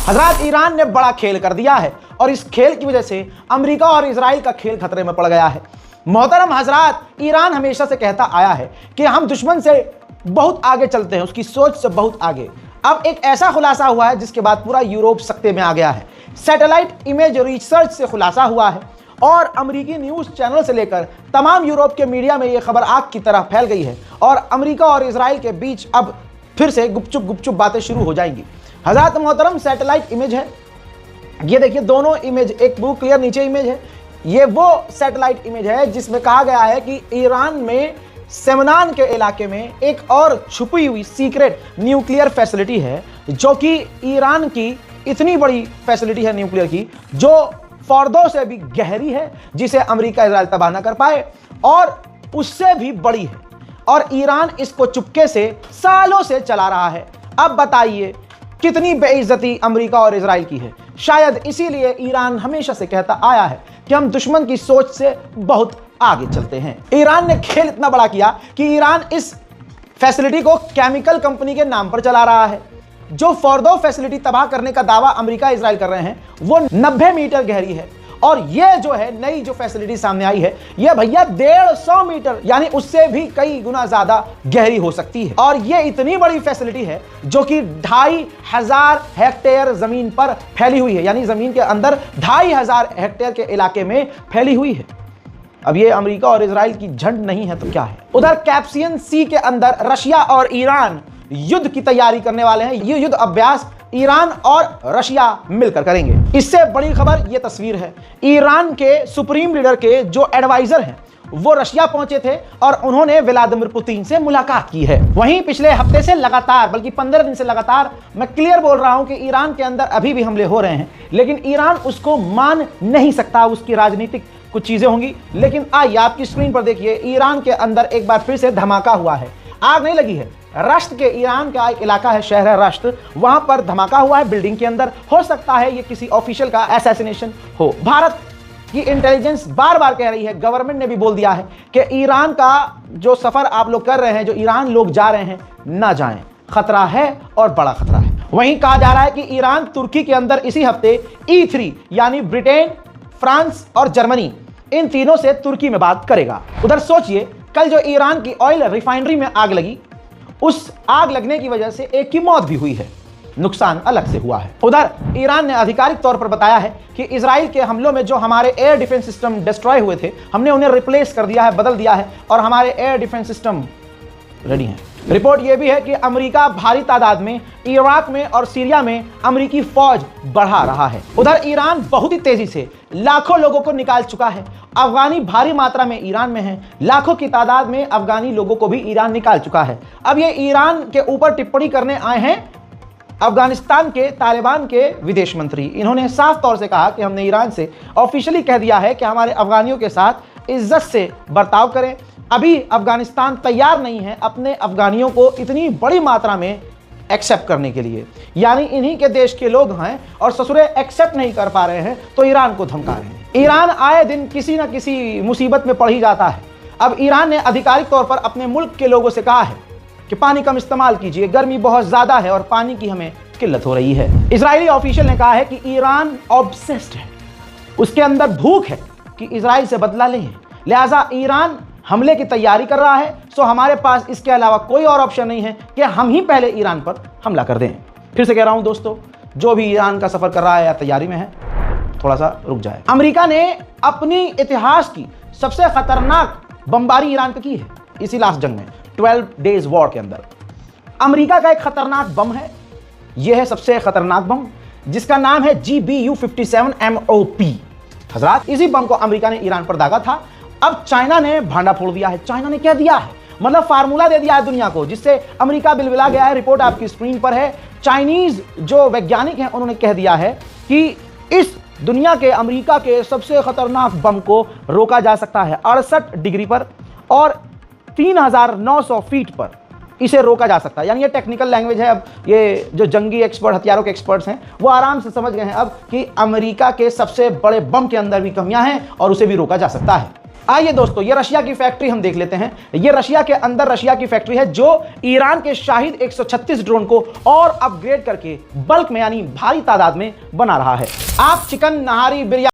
हजरात, ईरान ने बड़ा खेल कर दिया है और इस खेल की वजह से अमेरिका और इजराइल का खेल खतरे में पड़ गया है। मोहतरम हजरात, ईरान हमेशा से कहता आया है कि हम दुश्मन से बहुत आगे चलते हैं, उसकी सोच से बहुत आगे। अब एक ऐसा खुलासा हुआ है जिसके बाद पूरा यूरोप सकते में आ गया है। सैटेलाइट इमेज रिसर्च से खुलासा हुआ है और अमेरिकी न्यूज़ चैनल से लेकर तमाम यूरोप के मीडिया में यह खबर आग की तरह फैल गई है और अमेरिका और इजराइल के बीच अब फिर से गुपचुप बातें शुरू हो जाएंगी। हज़रात मोहतरम, सैटेलाइट इमेज है, ये देखिए दोनों इमेज, एक ब्लू क्लियर नीचे इमेज है, ये वो सैटेलाइट इमेज है जिसमें कहा गया है कि ईरान में सेमनान के इलाके में एक और छुपी हुई सीक्रेट न्यूक्लियर फैसिलिटी है, जो कि ईरान की इतनी बड़ी फैसिलिटी है न्यूक्लियर की, जो फौरदों से भी गहरी है, जिसे अमेरिका इजराइल तबाह ना कर पाए, और उससे भी बड़ी है और ईरान इसको चुपके से सालों से चला रहा है। अब बताइए कितनी बेइज्जती अमेरिका और इजराइल की है। शायद इसीलिए ईरान हमेशा से कहता आया है कि हम दुश्मन की सोच से बहुत आगे चलते हैं। ईरान ने खेल इतना बड़ा किया कि ईरान इस फैसिलिटी को केमिकल कंपनी के नाम पर चला रहा है। जो फॉर्दो फैसिलिटी तबाह करने का दावा अमेरिका इजराइल कर रहे हैं वो 90 मीटर गहरी है और ये जो है नई जो फैसिलिटी सामने आई है ये भैया 150 मीटर यानी उससे भी कई गुना ज्यादा गहरी हो सकती है। और ये इतनी बड़ी फैसिलिटी है जो कि 2500 हेक्टेयर जमीन पर फैली हुई है, यानी जमीन के अंदर 2500 हेक्टेयर के इलाके में फैली हुई है। अब ये अमेरिका और इजराइल की झंड नहीं है तो क्या है। उधर कैस्पियन सी के अंदर रशिया और ईरान युद्ध की तैयारी करने वाले हैं। ये युद्ध अभ्यास ईरान और रशिया मिलकर करेंगे। इससे बड़ी खबर ये तस्वीर है, ईरान के सुप्रीम लीडर के जो एडवाइजर हैं वो रशिया पहुंचे थे और उन्होंने व्लादिमीर पुतिन से मुलाकात की है। वहीं पिछले हफ्ते से लगातार, बल्कि 15 दिन से लगातार मैं क्लियर बोल रहा हूं कि ईरान के अंदर अभी भी हमले हो रहे हैं, लेकिन ईरान उसको मान नहीं सकता। उसकी राजनीतिक कुछ चीजें होंगी, लेकिन आइए आपकी स्क्रीन पर देखिए, ईरान के अंदर एक बार फिर से धमाका हुआ है। आग नहीं लगी है, रश्त के ईरान का एक इलाका है, शहर है रश्त, वहां पर धमाका हुआ है बिल्डिंग के अंदर। हो सकता है ये किसी ऑफिशियल का असैसिनेशन हो। भारत की इंटेलिजेंस बार बार कह रही है, गवर्नमेंट ने भी बोल दिया है कि ईरान का जो सफर आप लोग कर रहे हैं, जो ईरान लोग जा रहे हैं, ना जाएं, खतरा है और बड़ा खतरा है। वहीं कहा जा रहा है कि ईरान तुर्की के अंदर इसी हफ्ते E3 यानी ब्रिटेन, फ्रांस और जर्मनी, इन तीनों से तुर्की में बात करेगा। उधर सोचिए, कल जो ईरान की ऑयल रिफाइनरी में आग लगी, उस आग लगने की वजह से एक की मौत भी हुई है, नुकसान अलग से हुआ है। उधर ईरान ने आधिकारिक तौर पर बताया है कि इजराइल के हमलों में जो हमारे एयर डिफेंस सिस्टम डिस्ट्रॉय हुए थे, हमने उन्हें रिप्लेस कर दिया है, बदल दिया है और हमारे एयर डिफेंस सिस्टम रेडी हैं। रिपोर्ट यह भी है कि अमेरिका भारी तादाद में इराक में और सीरिया में अमेरिकी फौज बढ़ा रहा है। उधर ईरान बहुत ही तेजी से लाखों लोगों को निकाल चुका है। अफगानी भारी मात्रा में ईरान में हैं, लाखों की तादाद में अफगानी लोगों को भी ईरान निकाल चुका है। अब ये ईरान के ऊपर टिप्पणी करने आए हैं अफगानिस्तान के तालिबान के विदेश मंत्री। इन्होंने साफ तौर से कहा कि हमने ईरान से ऑफिशियली कह दिया है कि हमारे अफगानियों के साथ इज्जत से बर्ताव करें। अभी अफगानिस्तान तैयार नहीं है अपने अफगानियों को इतनी बड़ी मात्रा में एक्सेप्ट करने के लिए, यानी इन्हीं के देश के लोग हैं और ससुरे एक्सेप्ट नहीं कर पा रहे हैं तो ईरान को धमका रहे हैं। ईरान आए दिन किसी न किसी मुसीबत में पड़ ही जाता है। अब ईरान ने आधिकारिक तौर पर अपने मुल्क के लोगों से कहा है कि पानी कम इस्तेमाल कीजिए, गर्मी बहुत ज्यादा है और पानी की हमें किल्लत हो रही है। इजरायली ऑफिशियल ने कहा है कि ईरान ऑब्सेस्ड है, उसके अंदर भूख है कि इजराइल से बदला लें, लिहाजा ईरान हमले की तैयारी कर रहा है। सो हमारे पास इसके अलावा कोई और ऑप्शन नहीं है कि हम ही पहले ईरान पर हमला कर दें। फिर से कह रहा हूं दोस्तों, जो भी ईरान का सफर कर रहा है या तैयारी में है, थोड़ा सा रुक जाए। अमेरिका ने अपनी इतिहास की सबसे खतरनाक बमबारी ईरान पे की है इसी लास्ट जंग में, 12 डेज वॉर के अंदर। अमेरिका का एक खतरनाक बम है, यह है सबसे खतरनाक बम, जिसका नाम है GBU-57 MOP। हजरात, इसी बम को अमेरिका ने ईरान पर दागा था। अब चाइना ने भांडा फोड़ दिया है। चाइना ने क्या दिया है, मतलब फार्मूला दे दिया है दुनिया को, जिससे अमेरिका बिलबिला गया है। रिपोर्ट आपकी स्क्रीन पर है। चाइनीज जो वैज्ञानिक हैं उन्होंने कह दिया है कि इस दुनिया के अमेरिका के सबसे खतरनाक बम को रोका जा सकता है 68 डिग्री पर और 3900 फीट पर इसे रोका जा सकता है। यानी ये टेक्निकल लैंग्वेज है। अब ये जो जंगी एक्सपर्ट, हथियारों के एक्सपर्ट्स हैं, वो आराम से समझ गए हैं अब कि अमेरिका के सबसे बड़े बम के अंदर भी कमियां हैं और उसे भी रोका जा सकता है। आइए दोस्तों, ये रशिया की फैक्ट्री हम देख लेते हैं। ये रशिया के अंदर रशिया की फैक्ट्री है जो ईरान के शाहिद 136 ड्रोन को और अपग्रेड करके बल्क में यानी भारी तादाद में बना रहा है। आप चिकन, नहारी, बिरयानी